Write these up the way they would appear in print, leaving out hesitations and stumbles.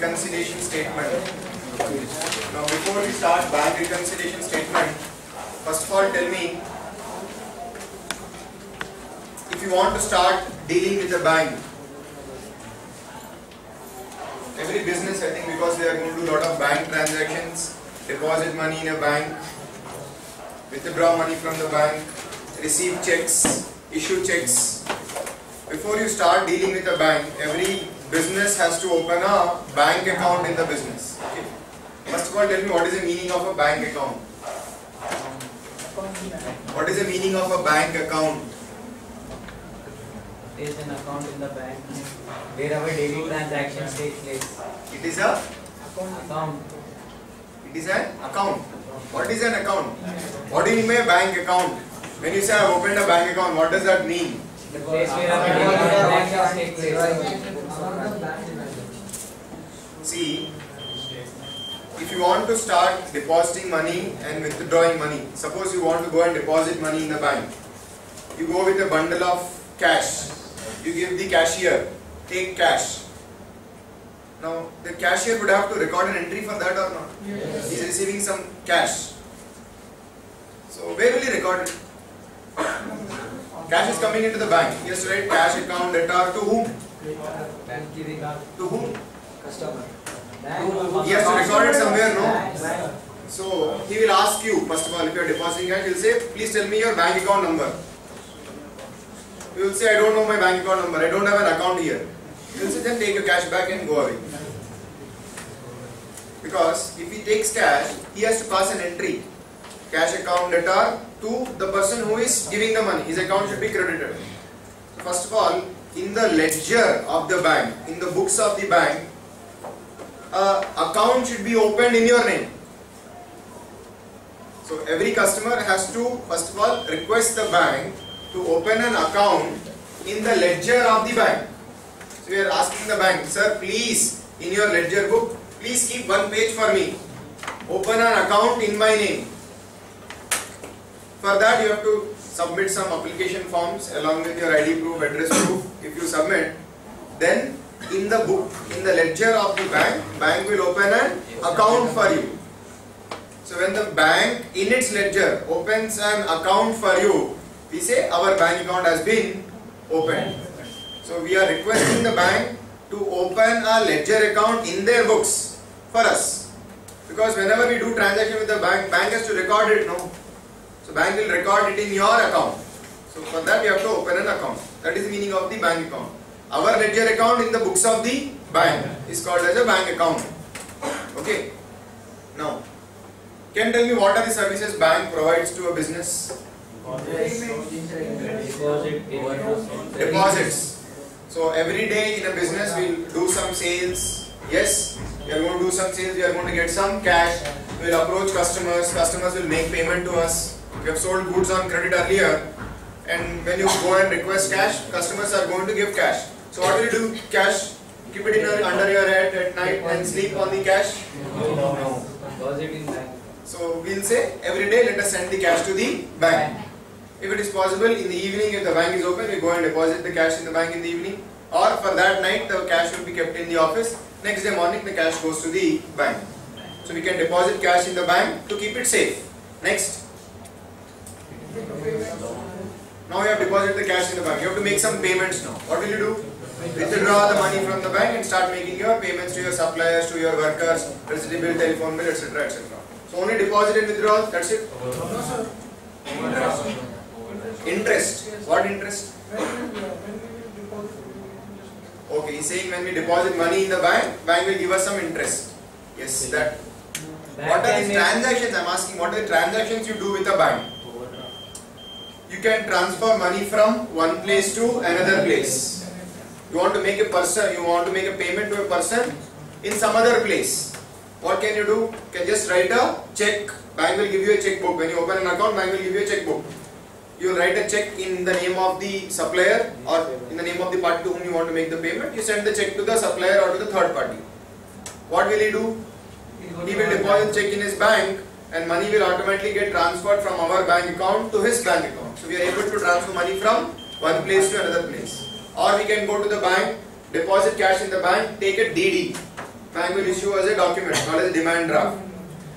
reconciliation statement. Now before we start bank reconciliation statement, first of all tell me, if you want to start dealing with a bank, every business, I think, because they are going to do a lot of bank transactions, deposit money in a bank, withdraw money from the bank, receive checks, issue checks. Before you start dealing with a bank, every business has to open a bank account in the business. Okay. First of all, tell me, what is the meaning of a bank account? What is the meaning of a bank account? It is an account in the bank where our daily transactions take place. It is a Account. It is an account. What is an account? What do you mean by a bank account? When you say I have opened a bank account, what does that mean? The place where our daily transactions take place. See, if you want to start depositing money and withdrawing money, suppose you want to go and deposit money in the bank, you go with a bundle of cash, you give the cashier, take cash. Now the cashier would have to record an entry for that or not? Yes. He is receiving some cash. So where will he record it? Cash is coming into the bank. He has to write cash account debtor to whom? To whom? Customer. He has to record it somewhere, no? So he will ask you, first of all, if you are depositing cash, he will say, please tell me your bank account number. You will say, I don't know my bank account number, I don't have an account here. You will say, then take your cash back and go away. Because if he takes cash, he has to pass an entry. Cash account debtor to the person who is giving the money. His account should be credited. So first of all, in the ledger of the bank, in the books of the bank, account should be opened in your name. So every customer has to first of all request the bank to open an account in the ledger of the bank. So we are asking the bank, sir, please, in your ledger book, please keep one page for me. Open an account in my name. For that you have to submit some application forms along with your ID proof, address proof. If you submit, then in the book, in the ledger of the bank will open an account for you. So when the bank in its ledger opens an account for you, we say our bank account has been opened. So we are requesting the bank to open a ledger account in their books for us. Because whenever we do transaction with the bank has to record it, no? So bank will record it in your account. So for that you have to open an account. That is the meaning of the bank account. Our ledger account in the books of the bank is called as a bank account. Okay. Now, can you tell me what are the services bank provides to a business? Deposits. So every day in a business we will do some sales. Yes, we are going to do some sales. We are going to get some cash. We will approach customers. Customers will make payment to us. We have sold goods on credit earlier, and when you go and request cash, customers are going to give cash. So what will you do? Cash? Keep it under your head at night and sleep on the cash? No. Deposit in bank. So we will say every day let us send the cash to the bank. If it is possible, in the evening if the bank is open, we go and deposit the cash in the bank in the evening. Or for that night the cash will be kept in the office. Next day morning the cash goes to the bank. So we can deposit cash in the bank to keep it safe. Next. Now you have deposited the cash in the bank. You have to make some payments now. What will you do? Withdraw the money from the bank and start making your payments to your suppliers, to your workers, electricity bill, telephone bill, etc. etc. So only deposit and withdrawal, that's it? No, sir. Interest. What interest? Okay, he's saying when we deposit money in the bank will give us some interest. Yes, that. What are the transactions? I am asking, what are the transactions you do with a bank? You can transfer money from one place to another place. You want to make a payment to a person in some other place. What can you do? You can just write a check. Bank will give you a checkbook. When you open an account, bank will give you a checkbook. You will write a check in the name of the supplier or in the name of the party to whom you want to make the payment. You send the check to the supplier or to the third party. What will he do? He will deposit check in his bank and money will automatically get transferred from our bank account to his bank account. So we are able to transfer money from one place to another place. Or we can go to the bank, deposit cash in the bank, take a DD. bank will issue us a document called as demand draft.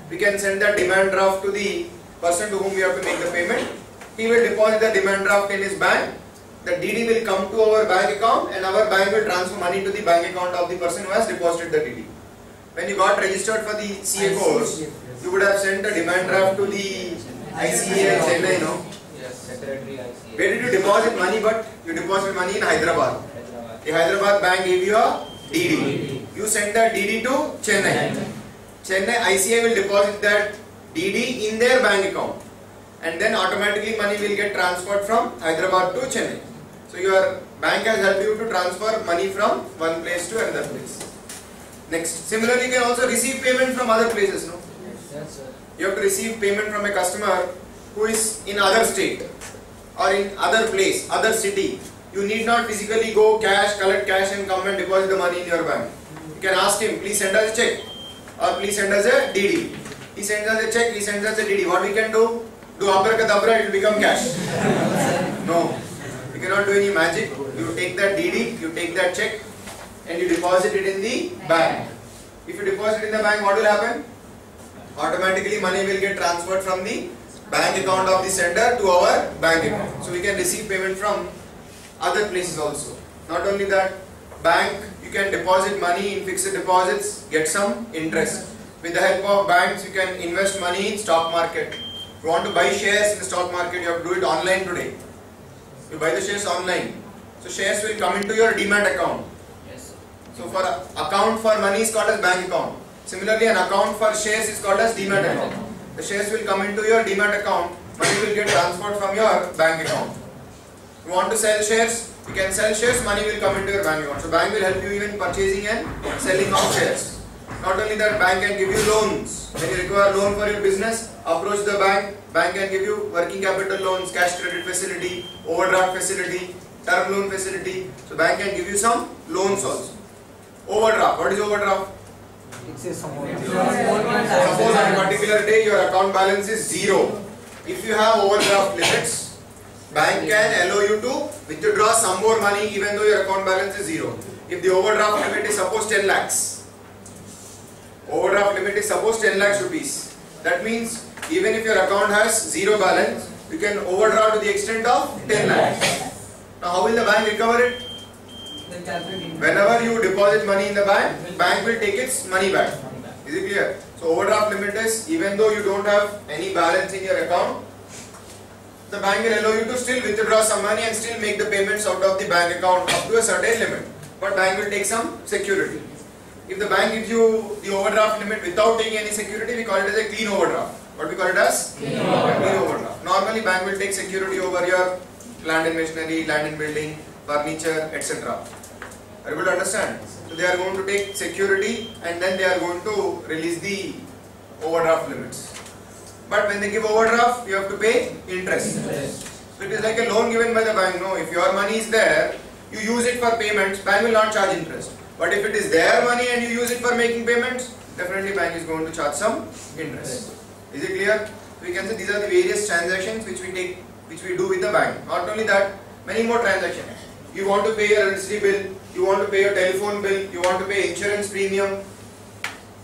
We can send that demand draft to the person to whom we have to make the payment. He will deposit the demand draft in his bank. The DD will come to our bank account and our bank will transfer money to the bank account of the person who has deposited the DD. When you got registered for the CA course, you would have sent a demand draft to the ICA in Chennai, no? Yes, Secretary ICA. Where did you deposit money? But you deposited money in Hyderabad. The Hyderabad bank gave you a DD. You sent that DD to Chennai. Chennai ICA will deposit that DD in their bank account, and then automatically money will get transferred from Hyderabad to Chennai. So your bank has helped you to transfer money from one place to another place. Next, similarly, you can also receive payment from other places. No? Yes, sir. You have to receive payment from a customer who is in other state or in other place, other city. You need not physically go collect cash and come and deposit the money in your bank. You can ask him, please send us a check or please send us a DD. He sends us a check, he sends us a DD. What we can do? Do abracadabra, it will become cash. No, you cannot do any magic. You take that DD, you take that check and you deposit it in the bank. If you deposit in the bank, what will happen? Automatically money will get transferred from the bank account of the sender to our bank account. So we can receive payment from other places also. Not only that, bank, you can deposit money in fixed deposits, get some interest. With the help of banks, you can invest money in stock market. If you want to buy shares in the stock market, you have to do it online today. You buy the shares online. So shares will come into your demat account. Yes, sir. So for account for money is called as bank account. Similarly, an account for shares is called as demat account. The shares will come into your demat account. Money will get transferred from your bank account. If you want to sell shares, you can sell shares, money will come into your bank account. So bank will help you even purchasing and selling of shares. Not only that, bank can give you loans. When you require loan for your business, approach the bank. Bank can give you working capital loans, cash credit facility, overdraft facility, term loan facility. So bank can give you some loans also. Overdraft. What is overdraft? Suppose Suppose on a particular day your account balance is 0. If you have overdraft limits, bank can allow you to withdraw some more money even though your account balance is 0. If the overdraft limit is suppose 10 lakhs. Overdraft limit is suppose 10 lakhs rupees. That means even if your account has 0 balance, you can overdraw to the extent of 10 lakhs. Now how will the bank recover it? Whenever you deposit money in the bank, bank will take its money back. Is it clear? So overdraft limit is even though you don't have any balance in your account, the bank will allow you to still withdraw some money and still make the payments out of the bank account up to a certain limit. But bank will take some security. If the bank gives you the overdraft limit without taking any security, we call it as a clean overdraft. What we call it as? Clean overdraft. Normally bank will take security over your land and machinery, land and building, furniture, etc. Are you able to understand? So they are going to take security and then they are going to release the overdraft limits. But when they give overdraft, you have to pay interest. So it is like a loan given by the bank. No, if your money is there, you use it for payments, bank will not charge interest. But if it is their money and you use it for making payments, definitely bank is going to charge some interest. Is it clear? So we can say these are the various transactions which we do with the bank. Not only that, many more transactions. You want to pay your electricity bill, you want to pay your telephone bill, you want to pay insurance premium.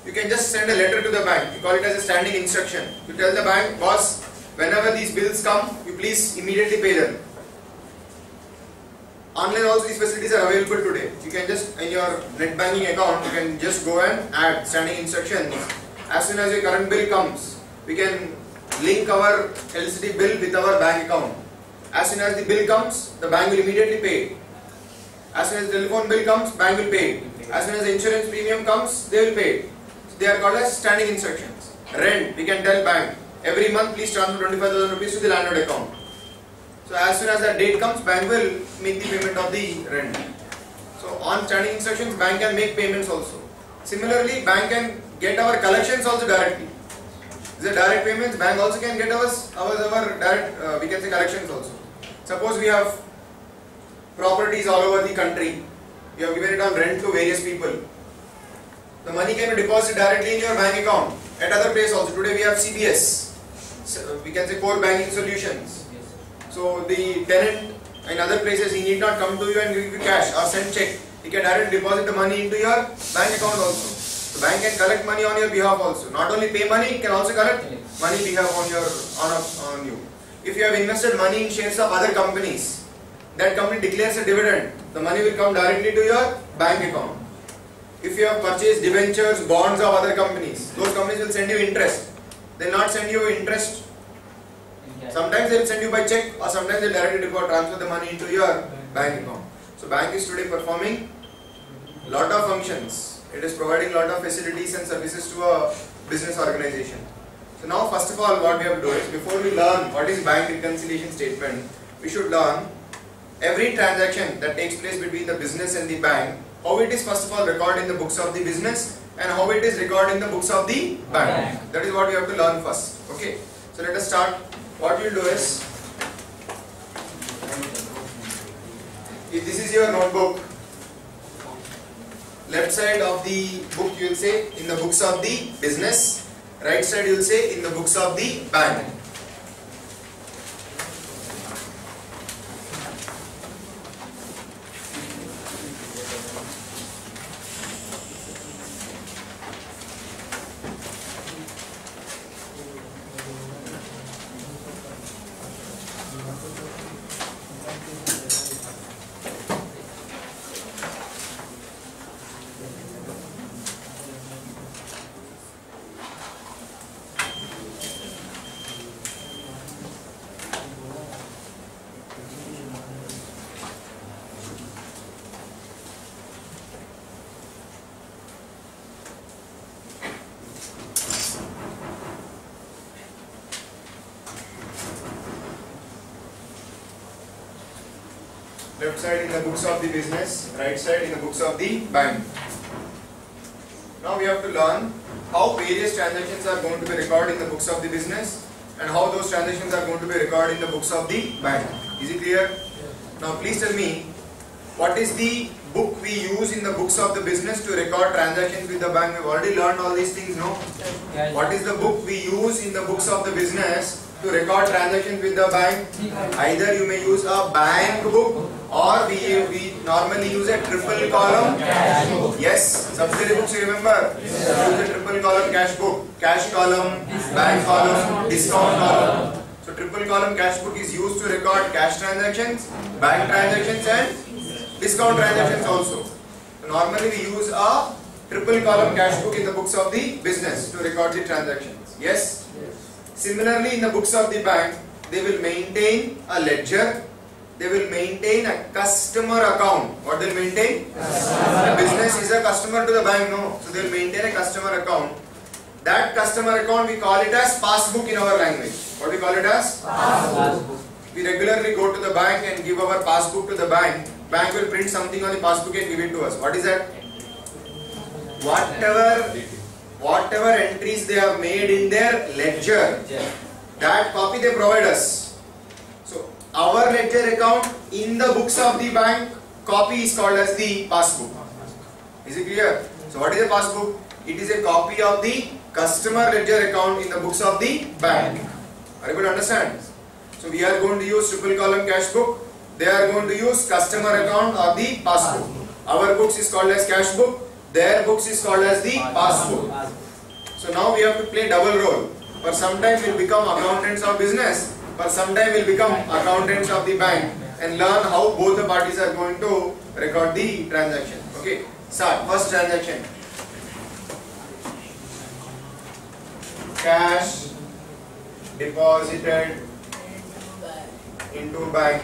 You can just send a letter to the bank. You call it as a standing instruction. You tell the bank, boss, whenever these bills come, you please immediately pay them. Online also these facilities are available today. You can just, in your net banking account, you can just go and add standing instructions. As soon as your current bill comes, we can link our electricity bill with our bank account. As soon as the bill comes, the bank will immediately pay it. As soon as the telephone bill comes, bank will pay it. As soon as the insurance premium comes, they will pay it. So they are called as standing instructions. Rent, we can tell bank, every month please transfer 25,000 rupees to the landlord account. So as soon as that date comes, bank will make the payment of the rent. So on standing instructions, bank can make payments also. Similarly, bank can get our collections also directly. These are direct payments. Bank also can get our direct, we can say collections also. Suppose we have properties all over the country. You have given it on rent to various people. The money can be deposited directly in your bank account. At other place also. Today we have CBS. So we can say core banking solutions. So the tenant in other places, he need not come to you and give you cash or send check. He can directly deposit the money into your bank account also. The The bank can collect money on your behalf also. Not only pay money, it can also collect money behalf on you. If you have invested money in shares of other companies, that company declares a dividend, the money will come directly to your bank account. If you have purchased debentures, bonds of other companies, those companies will send you interest. They will not send you interest. Sometimes they will send you by check, or sometimes they will directly transfer the money into your bank account. So bank is today performing lot of functions. It is providing lot of facilities and services to a business organization. So now first of all what we have to do is, before we learn what is bank reconciliation statement, we should learn every transaction that takes place between the business and the bank, how it is first of all recorded in the books of the business and how it is recorded in the books of the bank. That is what we have to learn first. Okay. So let us start. What we will do is, if this is your notebook, left side of the book you will say in the books of the business, right side you will say in the books of the bank. Left side in the books of the business, right side in the books of the bank. Now we have to learn how various transactions are going to be recorded in the books of the business and how those transactions are going to be recorded in the books of the bank. Is it clear? Now please tell me, what is the book we use in the books of the business to record transactions with the bank? We have already learned all these things, no? What is the book we use in the books of the business to record transactions with the bank? Either you may use a bank book or we normally use a triple column cash book. Yes, subsidiary books you remember? Use a triple column cash book. Cash column, bank column, discount column. So triple column cash book is used to record cash transactions, bank transactions and discount transactions also. So normally we use a triple column cash book in the books of the business to record the transactions. Yes? Similarly, in the books of the bank, they will maintain a ledger, they will maintain a customer account. What they will maintain? The business is a customer to the bank, no? So they will maintain a customer account. That customer account we call it as passbook in our language. What do we call it as? Passbook. We regularly go to the bank and give our passbook to the bank. Bank will print something on the passbook and give it to us. What is that? Whatever entries they have made in their ledger, that copy they provide us. So our ledger account in the books of the bank, copy is called as the passbook. Is it clear? So what is a passbook? It is a copy of the customer ledger account in the books of the bank. Are you able to understand? So we are going to use triple column cash book. They are going to use customer account or the passbook. Our books is called as cash book. Their books is called as the passbook. So now we have to play double role. For some time we will become accountants of business. For some time we will become accountants of the bank and learn how both the parties are going to record the transaction. Okay. Start. First transaction. Cash deposited into bank.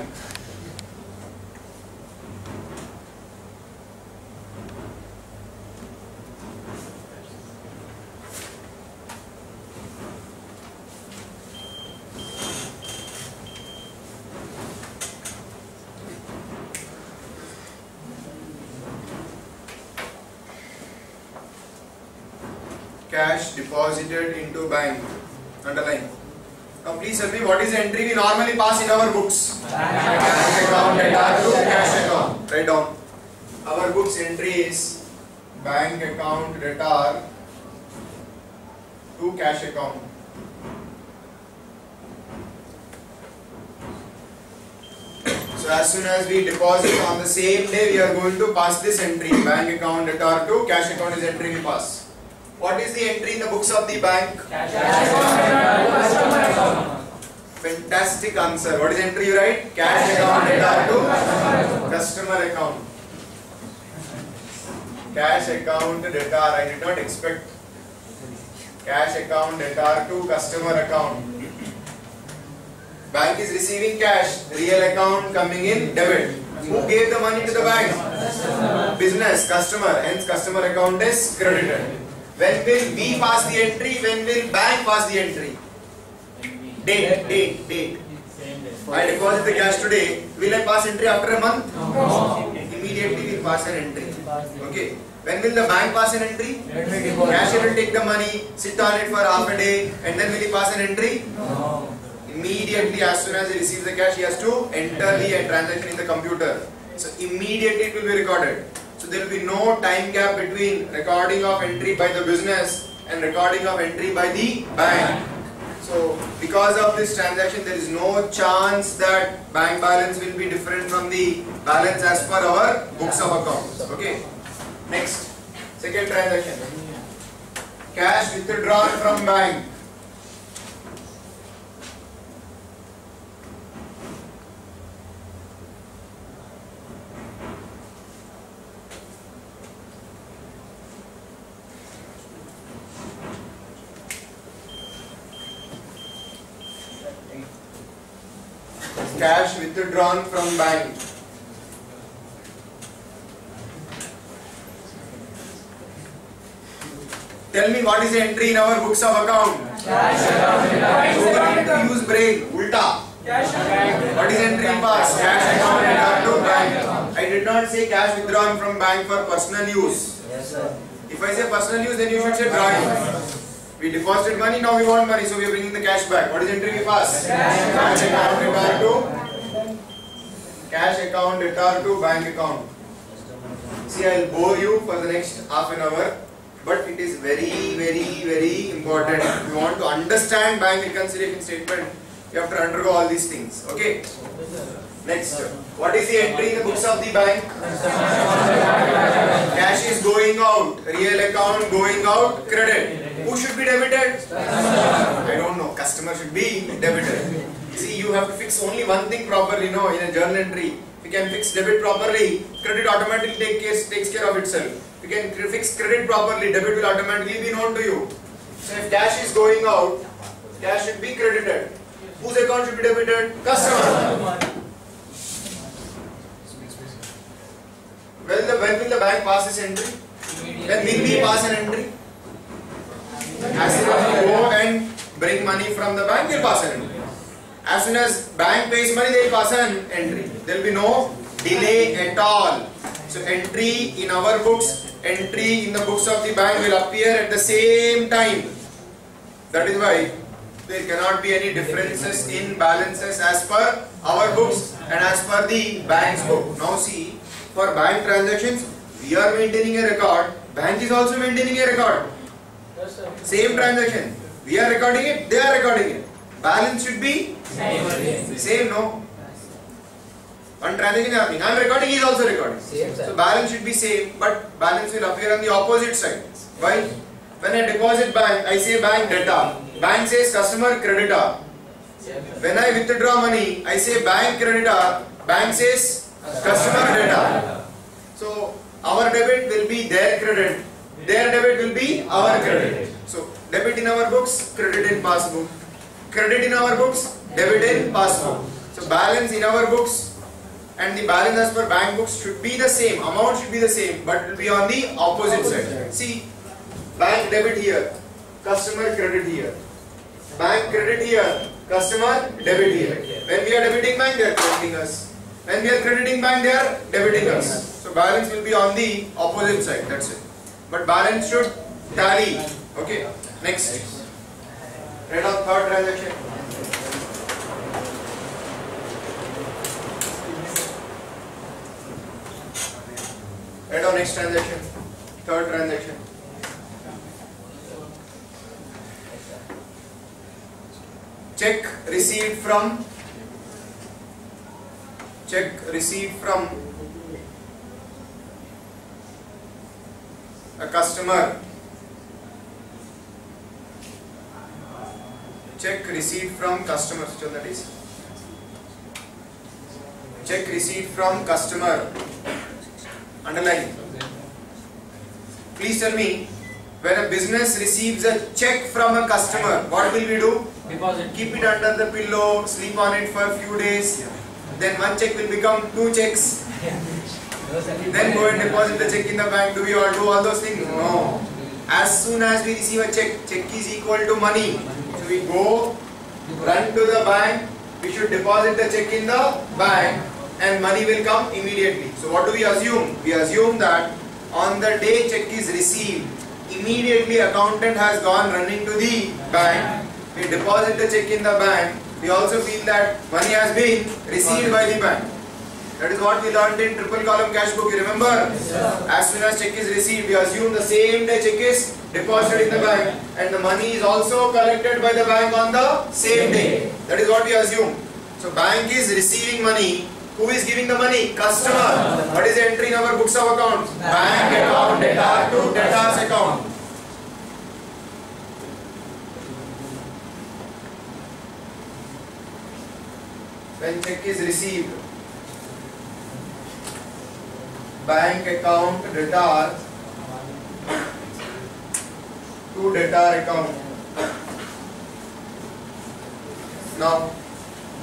Cash deposited into bank. Underline. Now please tell me, what is the entry we normally pass in our books? Bank account debtor to cash account. Write down. Our books entry is bank account debtor to cash account. So as soon as we deposit on the same day, we are going to pass this entry. Bank account debtor to cash account is entry we pass. What is the entry in the books of the bank? Fantastic answer. What is the entry you write? Cash account debtor to customer account. Cash account debtor. I did not expect. Cash account debtor to customer account. Bank is receiving cash. Real account coming in debit. Who gave the money to the bank? Business, customer. Hence customer account is credited. When will we pass the entry? When will bank pass the entry? Date. I deposit the cash today. Will I pass entry after a month? No. Immediately we'll pass an entry. Okay. When will the bank pass an entry? Cashier will take the money, sit on it for half a day, and then will he pass an entry? No. Immediately, as soon as he receives the cash, he has to enter the transaction in the computer. So immediately it will be recorded. So there will be no time gap between recording of entry by the business and recording of entry by the bank. So because of this transaction, there is no chance that bank balance will be different from the balance as per our books of accounts. Okay. Next, second transaction. Cash withdrawn from bank. Cash withdrawn from bank. Tell me what is the entry in our books of account? Cash. Use brain. Ulta. What is entry in past? Cash account to bank. I did not say cash withdrawn from bank for personal use. Yes, sir. If I say personal use, then you should say drawing. We deposited money, now we want money, so we are bringing the cash back. What is entry we pass? Cash account debtor to bank account. See, I will bore you for the next half an hour, but it is very important. If you want to understand bank reconciliation statement, you have to undergo all these things. Okay. Next, what is the entry in the books of the bank? Cash is going out, real account going out, credit. Who should be debited? I don't know. Customer should be debited. See, you have to fix only one thing properly, no, in a journal entry. If you can fix debit properly, credit automatically takes care of itself. If you can fix credit properly, debit will automatically be known to you. So if cash is going out, cash should be credited. Whose account should be debited? Customer. When will the bank pass this entry? When will we pass an entry? As soon as we go and bring money from the bank, we'll pass an entry. As soon as bank pays money, they will pass an entry. There will be no delay at all. So entry in our books, entry in the books of the bank will appear at the same time. That is why there cannot be any differences in balances as per our books and as per the bank's book. Now see, for bank transactions, we are maintaining a record, bank is also maintaining a record. Same transaction, we are recording it, they are recording it. Balance should be same, no? One transaction is happening, I am recording, he is also recording. So balance should be same, but balance will appear on the opposite side. Why? When I deposit bank, I say bank debtor. Bank says customer creditor. When I withdraw money, I say bank creditor. Bank says customer debtor. So our debit will be their credit. Their debit will be our credit. So debit in our books, credit in passbook. Credit in our books, debit in passbook. So balance in our books and the balance as per bank books should be the same. Amount should be the same, but it will be on the opposite side. See, bank debit here, customer credit here. Bank credit here, customer debit here. When we are debiting bank, they are crediting us. When we are crediting bank, they are debiting us. So balance will be on the opposite side. That's it. But balance should tally. Okay. Next. Write down third transaction. Write down next transaction. Third transaction. Check received from a customer check receipt from customer. Which one that is? Check receipt from customer. Underline. Please tell me, when a business receives a check from a customer, what will we do? Deposit. Keep it under the pillow, sleep on it for a few days. Then one check will become 2 checks. Then go and deposit the check in the bank. Do we all do all those things? No. As soon as we receive a check is equal to money. So we go, run to the bank, we should deposit the check in the bank and money will come immediately. So what do we assume? We assume that on the day check is received, immediately accountant has gone running to the bank. We deposit the check in the bank. We also feel that money has been received by the bank. That is what we learned in triple column cash book. You remember? Yes, as soon as check is received, we assume the same day check is deposited in the bank and the money is also collected by the bank on the same day. That is what we assume. So bank is receiving money. Who is giving the money? Customer. What is the entry in our books of accounts? Bank account, debtor to debtor's account. When check is received, bank account debtor to debtor account. Now,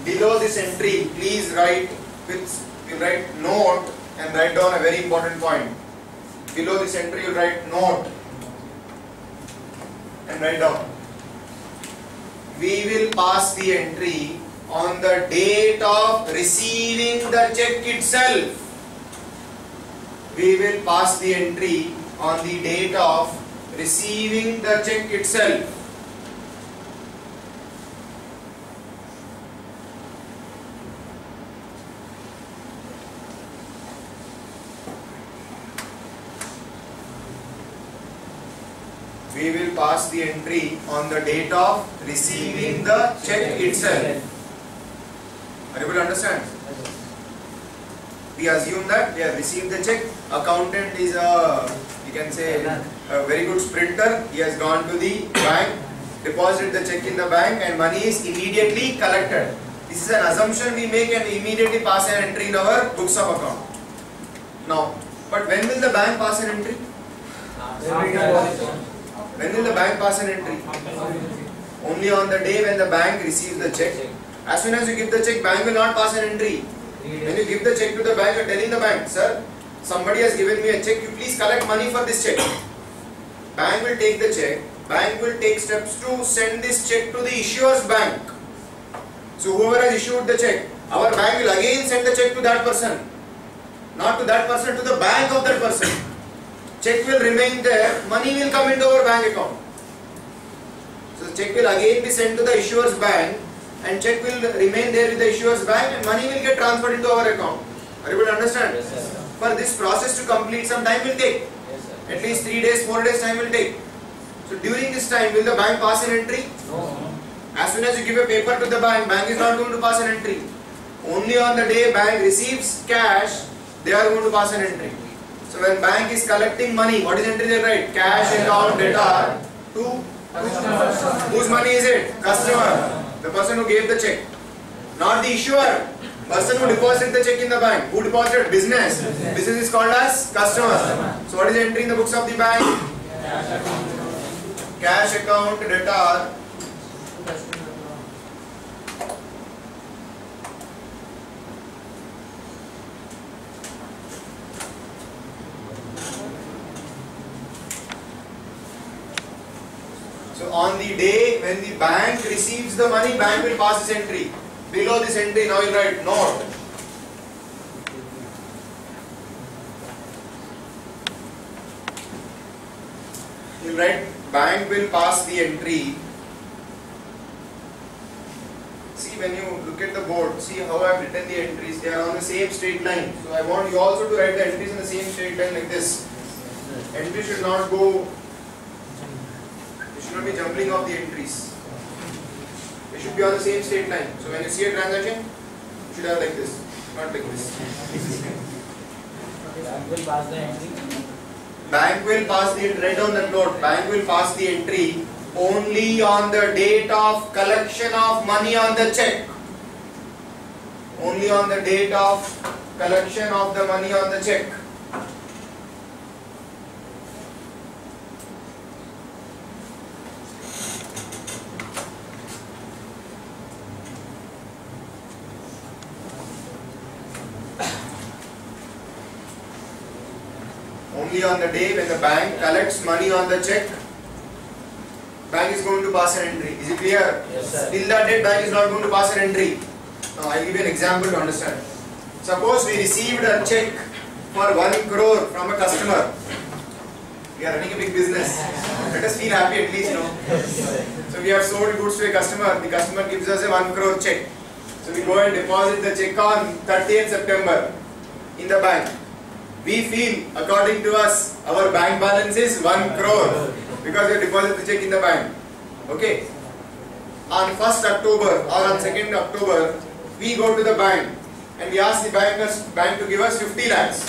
below this entry, please write note and write down a very important point. Below this entry, you write note and write down. We will pass the entry on the date of receiving the check itself. We will pass the entry on the date of receiving the check itself. We will pass the entry on the date of receiving the check itself. Are you able to understand? We assume that we have received the check. Accountant is a, you can say, a very good sprinter. He has gone to the bank, deposited the check in the bank, and money is immediately collected. This is an assumption we make and we immediately pass an entry in our books of account. Now, but when will the bank pass an entry? When will the bank pass an entry? Only on the day when the bank receives the check. As soon as you give the check, bank will not pass an entry. When you give the check to the bank, you are telling the bank, sir, somebody has given me a check, you please collect money for this check. Bank will take the check, bank will take steps to send this check to the issuer's bank. So whoever has issued the check, our bank will again send the check to that person. Not to that person, to the bank of that person. Check will remain there, money will come into our bank account. So the check will again be sent to the issuer's bank and check will remain there with the issuer's bank and money will get transferred into our account. Are you able to understand? Yes, sir. For this process to complete, some time will take. Yes, sir. At least 3 days, 4 days time will take. So during this time, will the bank pass an entry? No. As soon as you give a paper to the bank, bank is not going to pass an entry. Only on the day bank receives cash, they are going to pass an entry. So when bank is collecting money, what is entry they write? Cash account debtor to whose money is it? Customer. The person who gave the check. Not the issuer. Person who deposited the check in the bank. Who deposited? Business. Business is called as customer. So what is the entry in the books of the bank? Cash account debtor So on the day when the bank receives the money, bank will pass this entry. Below this entry, now you write note. You write bank will pass the entry. See, when you look at the board, see how I have written the entries. They are on the same straight line. So I want you also to write the entries in the same straight line like this. Entry should not go. Should not be jumbling of the entries. They should be on the same straight line. So when you see a transaction, you should have like this, not like this. Bank will pass the entry. Bank will pass the, write down that note. Bank will pass the entry only on the date of collection of money on the check. Only on the date of collection of the money on the check. Only on the day when the bank collects money on the check, bank is going to pass an entry. Is it clear? Yes, sir. Till that date, bank is not going to pass an entry. Now, I will give you an example to understand. Suppose we received a check for 1 crore from a customer. We are running a big business. Let us feel happy at least, you know. So we have sold goods to a customer. The customer gives us a 1 crore check. So we go and deposit the check on 30th September in the bank. We feel, according to us, our bank balance is 1 crore because we deposit the check in the bank. Okay. On 1st October or on 2nd October, we go to the bank and we ask the bank to give us 50 lakhs.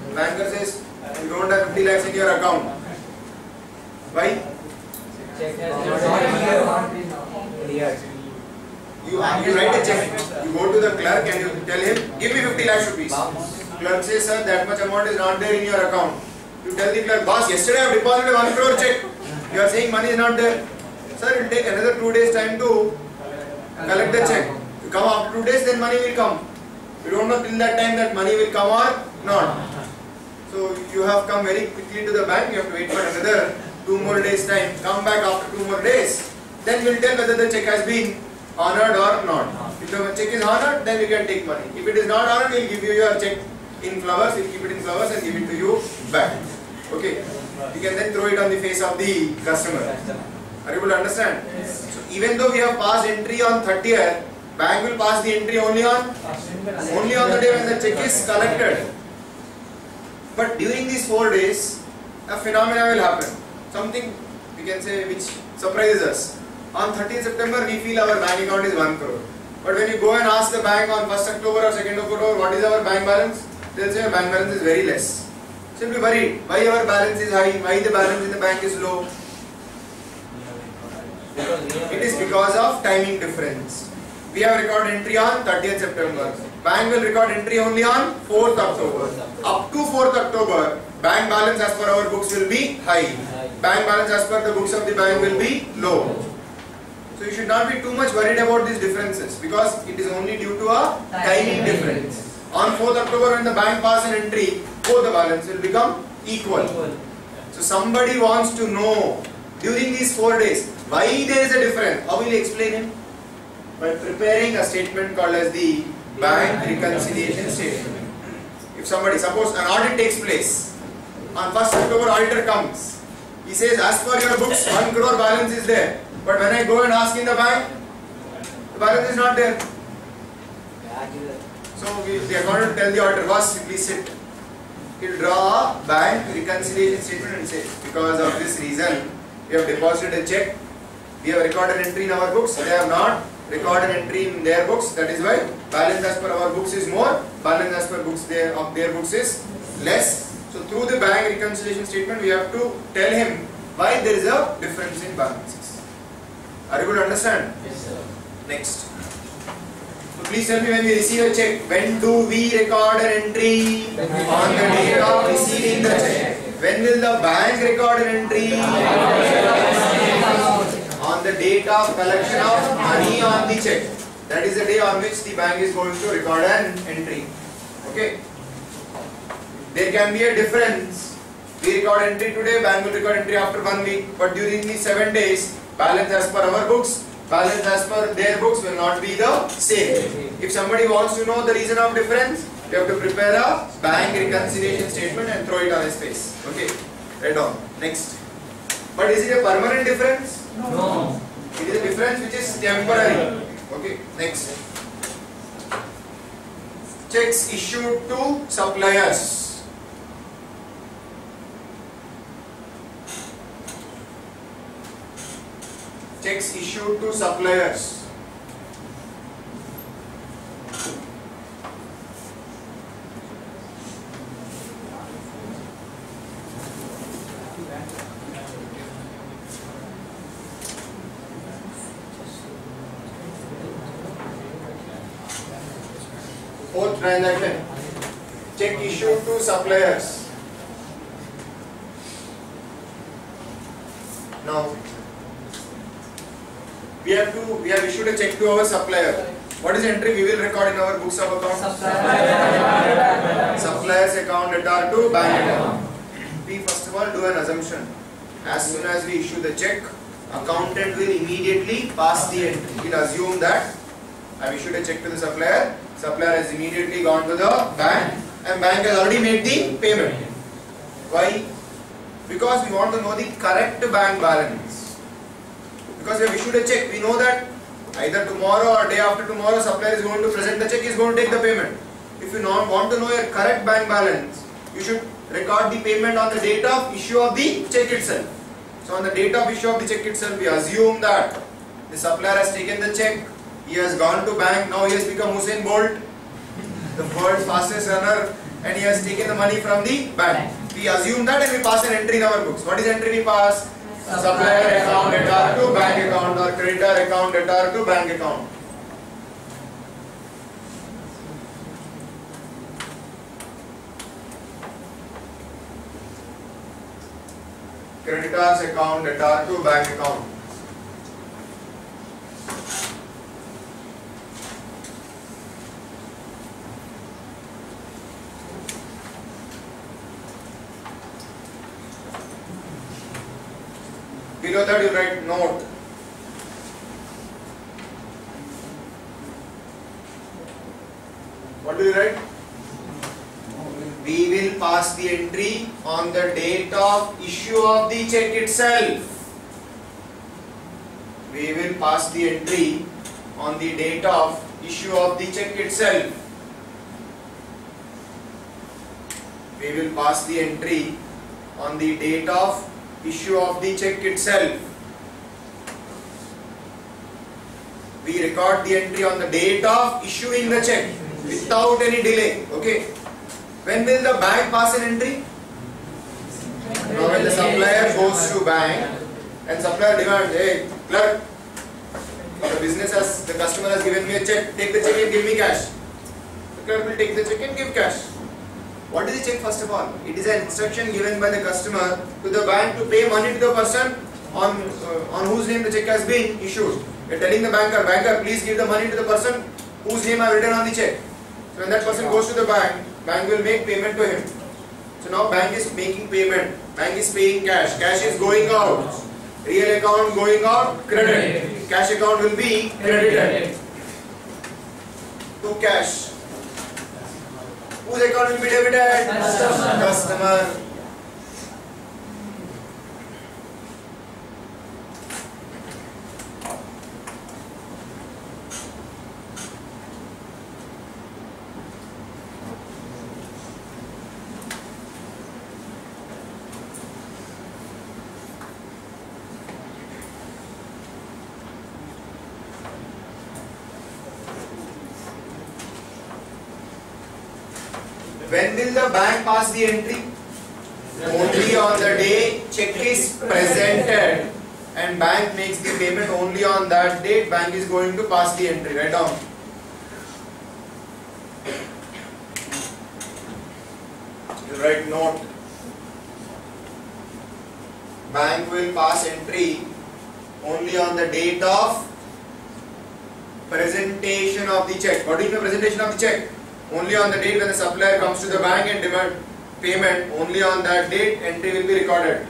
The banker says, you don't have 50 lakhs in your account. Why? Check has not cleared. You write a check. You go to the clerk and you tell him, give me 50 lakhs rupees. Clerk says, sir, that much amount is not there in your account. You tell the clerk, boss, yesterday I have deposited 1 crore check. You are saying money is not there. Sir, it will take another 2 days time to collect the check. If you come after 2 days, then money will come. You don't know till that time that money will come or not. So you have come very quickly to the bank. You have to wait for another 2 more days time. Come back after 2 more days. Then we will tell whether the check has been honored or not. If the check is honored, then you can take money. If it is not honored, we will give you your check in flowers. We will keep it in flowers and give it to you back. Okay. You can then throw it on the face of the customer. Are you able to understand? Yes. So even though we have passed entry on 30th, bank will pass the entry only on the day when the check is collected. But during these 4 days, a phenomena will happen. Something we can say which surprises us. On 30th September, we feel our bank account is 1 crore. But when you go and ask the bank on 1st October or 2nd October, what is our bank balance? They will say our bank balance is very less. Simply worried. Why our balance is high? Why the balance in the bank is low? It is because of timing difference. We have recorded entry on 30th September. Bank will record entry only on 4th October. Up to 4th October, bank balance as per our books will be high. Bank balance as per the books of the bank will be low. So you should not be too much worried about these differences because it is only due to a timing difference. On 4th October when the bank passes an entry, both the balance will become equal. So somebody wants to know during these 4 days why there is a difference. How will you explain it? By preparing a statement called as the bank reconciliation statement. If somebody, suppose an audit takes place, on 1st October auditor comes, he says as per your books 1 crore balance is there, but when I go and ask in the bank, the balance is not there. So the accountant will tell the auditor, boss, please sit. He will draw a bank reconciliation statement and say, because of this reason, we have deposited a check, we have recorded entry in our books, they have not recorded entry in their books, that is why balance as per our books is more, balance as per books of their books is less. So through the bank reconciliation statement, we have to tell him why there is a difference in balances. Are you able to understand? Yes, sir. Next. So please tell me, when we receive a check, when do we record an entry? On the day of receiving the check. When will the bank record an entry? On the date of collection of money on the check. That is the day on which the bank is going to record an entry. Okay. There can be a difference. We record entry today, bank will record entry after 1 week. But during these 7 days, balance as per our books, balance as per their books will not be the same. If somebody wants to know the reason of difference, you have to prepare a bank reconciliation statement and throw it on his face. Okay. Right on. Next. But is it a permanent difference? No. It is a difference which is temporary. Okay. Next. Checks issued to suppliers. Checks issued to suppliers. Fourth transaction, check issued to suppliers. Now we have issued a check to our supplier. What is the entry we will record in our books of accounts? Supplier's account debtor to bank account. We first of all do an assumption. As soon as we issue the check, accountant will immediately pass the entry. We'll assume that I have issued a check to the supplier. Supplier has immediately gone to the bank and bank has already made the payment. Why? Because we want to know the correct bank balance. Because we have issued a check, we know that either tomorrow or day after tomorrow supplier is going to present the check, is going to take the payment. If you want to know your correct bank balance, you should record the payment on the date of issue of the check itself. So on the date of issue of the check itself, we assume that the supplier has taken the check, he has gone to bank, now he has become Usain Bolt, the world's fastest runner, and he has taken the money from the bank. We assume that and we pass an entry in our books. What is the entry we pass? Supplier account debtor to bank account or creditor account debtor to bank account. Creditor's account debtor to bank account. Below that you write note. What do you write? We will pass the entry on the date of issue of the check itself. We will pass the entry on the date of issue of the check itself. We will pass the entry on the date of issue of the check itself. We record the entry on the date of issuing the check without any delay. Okay. When will the bank pass an entry? Now when the supplier goes to bank and supplier demands, hey clerk, the customer has given me a check, take the check and give me cash. The clerk will take the check and give cash. What is the check first of all? It is an instruction given by the customer to the bank to pay money to the person on whose name the check has been issued. You are telling the banker, please give the money to the person whose name I have written on the check. So when that person goes to the bank will make payment to him. So now bank is making payment, bank is paying cash, cash is going out, real account going out, credit, cash account will be credited to cash. Whose account will be debited? Customer. When will the bank pass the entry? Only on the day check is presented and bank makes the payment. Only on that date bank is going to pass the entry. Write down. You write note. Bank will pass entry only on the date of presentation of the check. What do you mean presentation of the check? Only on the date when the supplier comes to the bank and demand payment, only on that date entry will be recorded.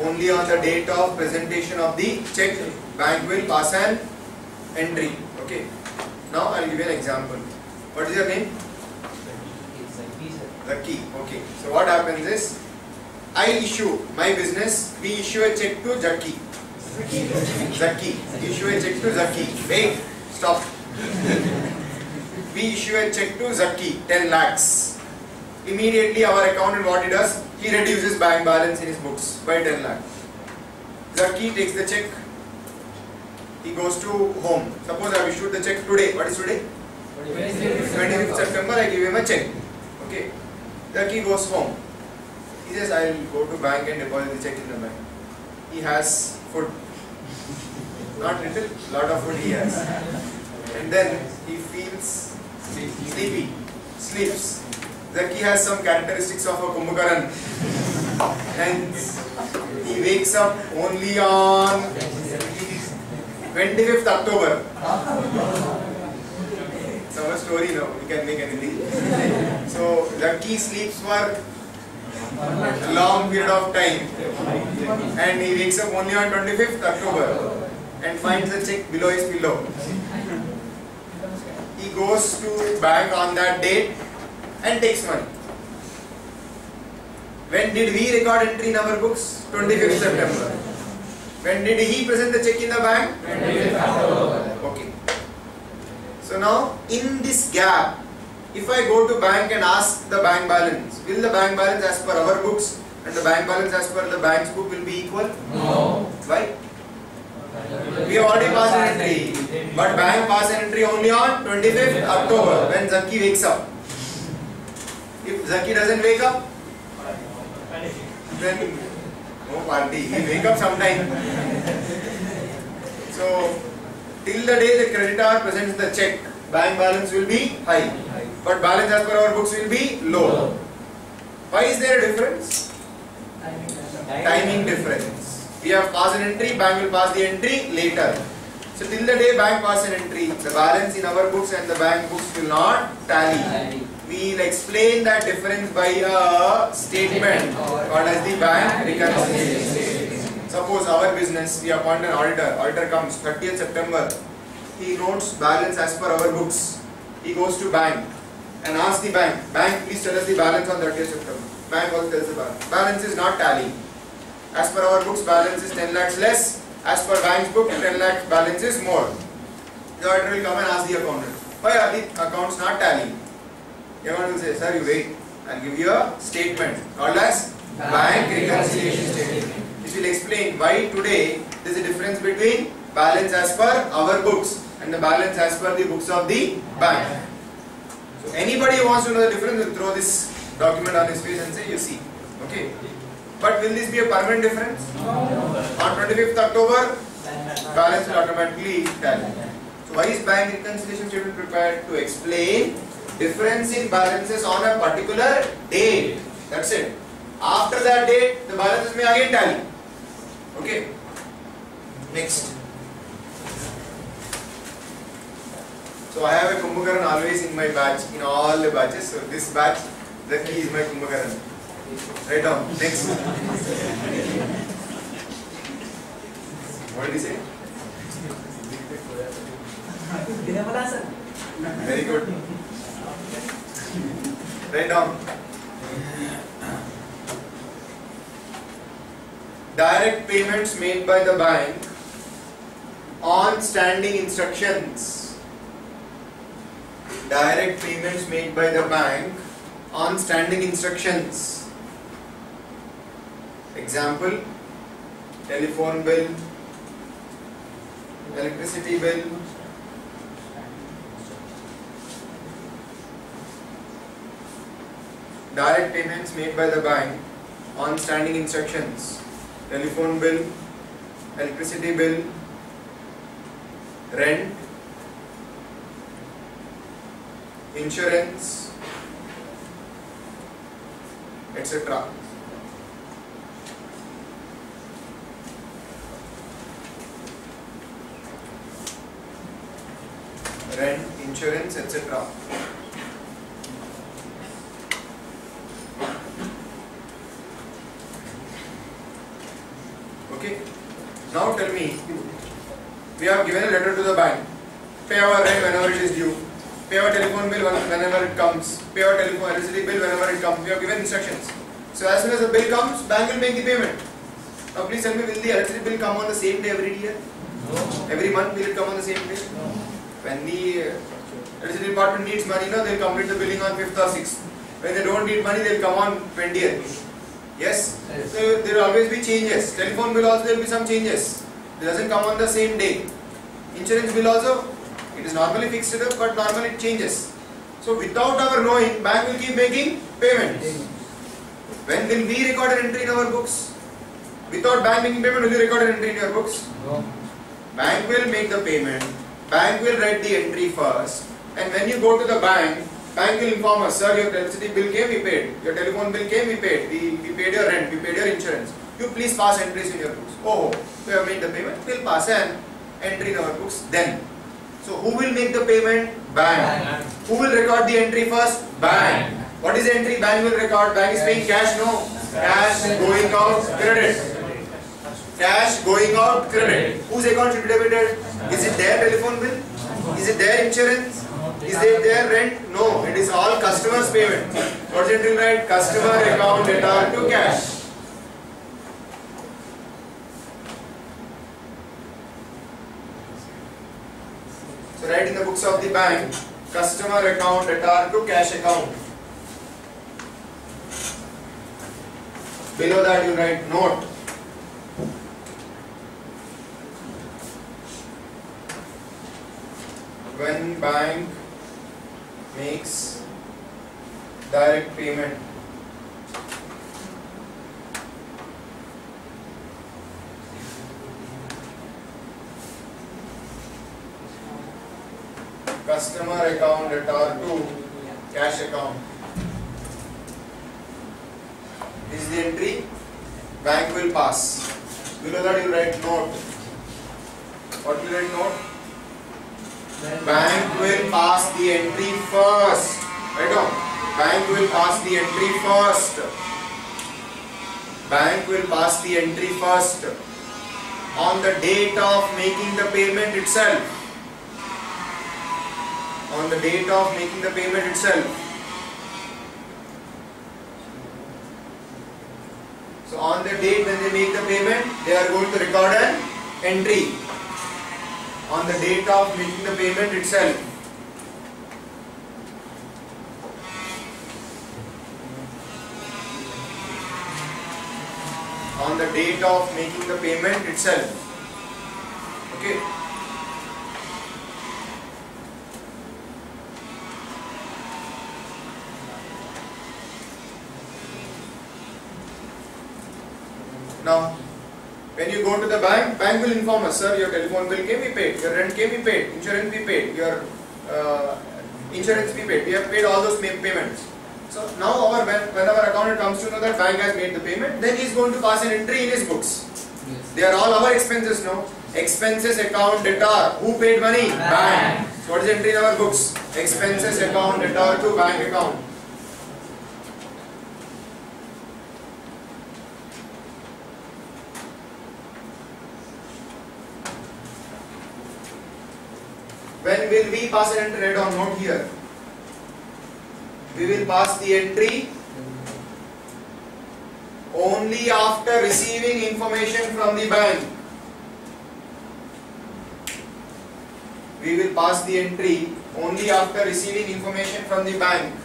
Only on the date of presentation of the check, bank will pass an entry. Okay. Now I will give you an example. What is your name? Zaki. Okay. So what happens is, I issue my business. We issue a check to Zaki. Zaki. Issue a check to Zaki. Wait. Stop. We issue a check to Zaki. 10 lakhs. Immediately our accountant, what he does? He reduces bank balance in his books by 10 lakhs. Zaki takes the check He goes to home. Suppose I have issued the check today. What is today? 25th September. I give him a check. Okay. Zaki goes home. He says, I will go to bank and deposit the check in the bank. He has food. Not little, lot of food he has. And then he feels sleepy, sleeps. Zaki has some characteristics of a Kumbhakaran. Hence, he wakes up only on 25th October. Some story now, we can make anything. So, Zaki sleeps for a long period of time and he wakes up only on 25th October and finds the check below his pillow. He goes to bank on that date and takes money. When did we record entry in our books? 25th September. When did he present the check in the bank? 25th October. Okay. So now, in this gap, if I go to bank and ask the bank balance, will the bank balance as per our books and the bank balance as per the bank's book will be equal? No. Why? We have already passed an entry, but bank passed an entry only on 25th October when Zaki wakes up. If Zaki doesn't wake up, then no party. He wake up sometime. So till the day the creditor presents the check, bank balance will be high, but balance as per our books will be low. Why is there a difference? Timing difference. We have passed an entry, bank will pass the entry later. So till the day bank pass an entry, the balance in our books and the bank books will not tally. We will explain that difference by a statement called as the bank reconciliation. Suppose our business, we appoint an auditor. Auditor comes 30th September. He notes balance as per our books. He goes to bank and asks the bank, bank please tell us the balance on 30th September. Bank also tells the balance. Balance is not tally. As per our books, balance is 10 lakhs less. As per bank's book, 10 lakhs balance is more. The auditor will come and ask the accountant, why are the accounts not tally? The accountant will say, sir, you wait. I will give you a statement called as bank reconciliation statement. Which will explain why today there is a difference between balance as per our books and the balance as per the books of the bank. So anybody who wants to know the difference will throw this document on his face and say, you see. Okay. But will this be a permanent difference? On 25th October, balance will automatically tally. So why is bank reconciliation statement prepared? To explain difference in balances on a particular date. That's it. After that date, the balances may again tally. Okay. Next. So I have a Kumbhakaran always in my batch, in all the batches. So this batch, the key is my Kumbhakaran. Write down. Next. What did he say? Very good. Write down. Direct payments made by the bank on standing instructions. Direct payments made by the bank on standing instructions. Example, telephone bill, electricity bill, direct payments made by the bank on standing instructions, telephone bill, electricity bill, rent, insurance, etc. Rent, insurance, etc. Okay. Now tell me, we have given a letter to the bank. Pay our rent whenever it is due. Pay our telephone bill whenever it comes. Pay our telephone electricity bill whenever it comes. We have given instructions. So as soon as the bill comes, bank will make the payment. Now please tell me, will the electricity bill come on the same day every year? No. Every month will it come on the same day? No. When the electricity department needs money, they will complete the billing on 5th or 6th. When they don't need money, they will come on 20th. Yes? So there will always be changes. Telephone bill also there will be some changes. It doesn't come on the same day. Insurance bill also, it is normally fixed up, but normally it changes. So without our knowing, bank will keep making payments. When will we record an entry in our books? Without bank making payment, will you record an entry in your books? No. Bank will make the payment, bank will write the entry first, and when you go to the bank will inform us, sir, your electricity bill came, we paid, your telephone bill came, we paid, we paid your rent, we paid your insurance. You please pass entries in your books. Oh, we have made the payment, we'll pass an entry in our books then. So who will make the payment? Bank. Who will record the entry first? Bank. What is the entry? Bank will record. Bank is paying cash? No. Cash going out, credit. Cash going out, credit. Whose account should be debited? Is it their telephone bill? Is it their insurance? Is it their rent? No. It is all customers' payment. What is entry right? Customer account debtor to cash. So write in the books of the bank, customer account debtor to cash account. Below that you write note. When bank makes direct payment, customer account debtor to cash account. This is the entry. Bank will pass. Below that you write note. What will you write note? Bank will pass the entry first. Write down. Bank will pass the entry first. Bank will pass the entry first on the date of making the payment itself. On the date of making the payment itself. So on the date when they make the payment, they are going to record an entry. On the date of making the payment itself. On the date of making the payment itself. Okay. Now, when you go to the bank, bank will inform us, sir, your telephone bill came, we paid, your rent came, we paid, insurance we paid, your insurance we paid, we have paid all those payments. So now when our accountant comes to know that bank has made the payment, then he is going to pass an entry in his books. Yes. They are all our expenses now. Expenses account debtor. Who paid money? Bank. So what is the entry in our books? Expenses account debtor to bank account. When will we pass an entry? Write down note here. We will pass the entry only after receiving information from the bank. We will pass the entry only after receiving information from the bank.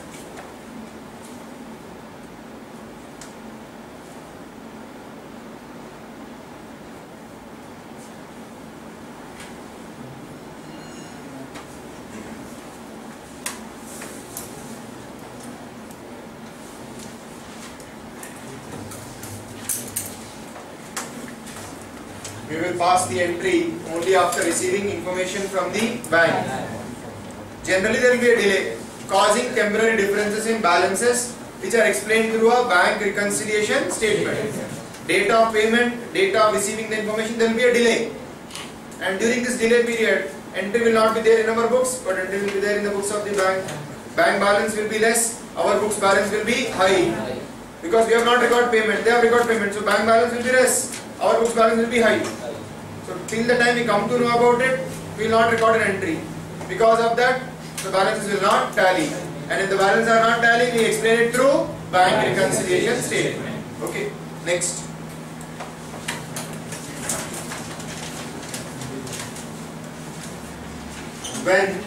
We will pass the entry only after receiving information from the bank. Generally there will be a delay causing temporary differences in balances which are explained through a bank reconciliation statement. Date of payment, date of receiving the information, there will be a delay. And during this delay period, entry will not be there in our books, but entry will be there in the books of the bank. Bank balance will be less, our books balance will be high. Because we have not recorded payment, they have recorded payment, so bank balance will be less. Our books balance will be high. So till the time we come to know about it, we will not record an entry. Because of that, the balances will not tally. And if the balances are not tallying, we explain it through bank reconciliation statement. Okay, next. When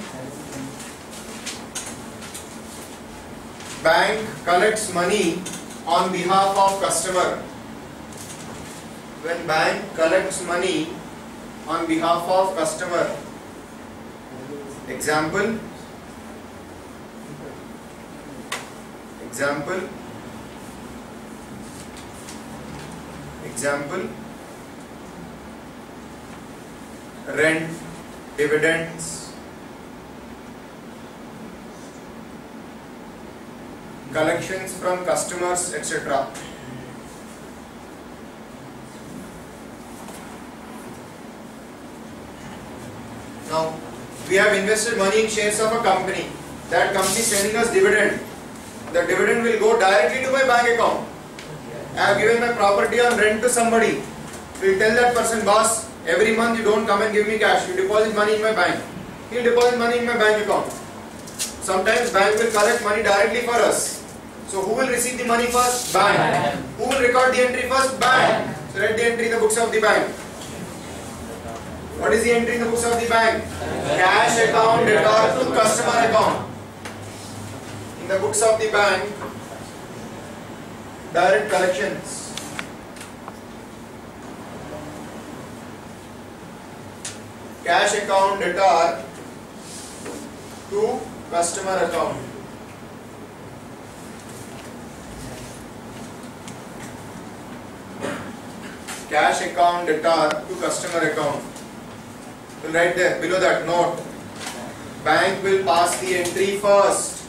bank collects money on behalf of customer, when bank collects money on behalf of customer, Example, rent, dividends, collections from customers, etc. Now, we have invested money in shares of a company. That company is sending us dividend. The dividend will go directly to my bank account. I have given my property on rent to somebody. We will tell that person, boss, every month you don't come and give me cash. You deposit money in my bank. He will deposit money in my bank account. Sometimes bank will collect money directly for us. So who will receive the money first? Bank. Who will record the entry first? Bank. So write the entry in the books of the bank. What is the entry in the books of the bank? Cash account debtor to customer account. In the books of the bank, direct collections. Cash account debtor to customer account. Cash account debtor to customer account. We'll write there below that note. Bank will pass the entry first.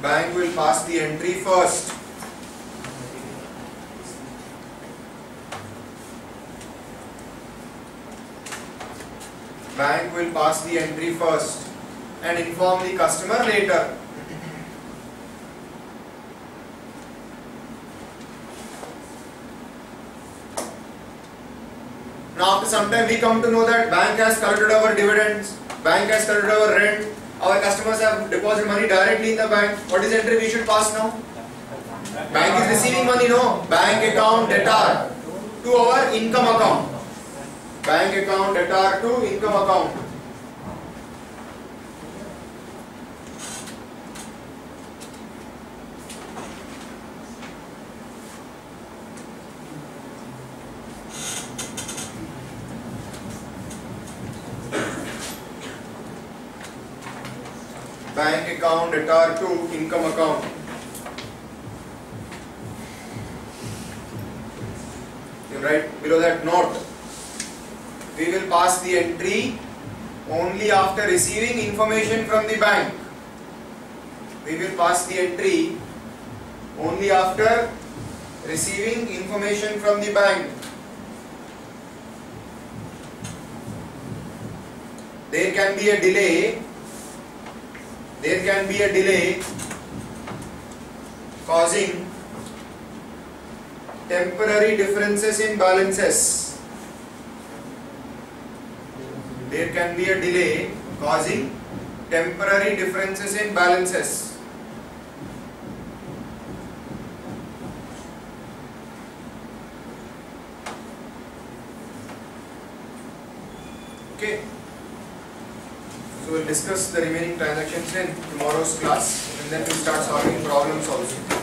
Bank will pass the entry first. Bank will pass the entry first and inform the customer later. Now after some time we come to know that bank has collected our dividends, bank has collected our rent, our customers have deposited money directly in the bank. What is the entry we should pass now? Bank is receiving money, no? Bank account debtor to our income account. Bank account debtor to income account. Bank account debtor to income account. You write below that note. We will pass the entry only after receiving information from the bank. We will pass the entry only after receiving information from the bank. There can be a delay. There can be a delay causing temporary differences in balances. There can be a delay causing temporary differences in balances. Okay. So we'll discuss the remaining transactions in tomorrow's class, and then we'll start solving problems also.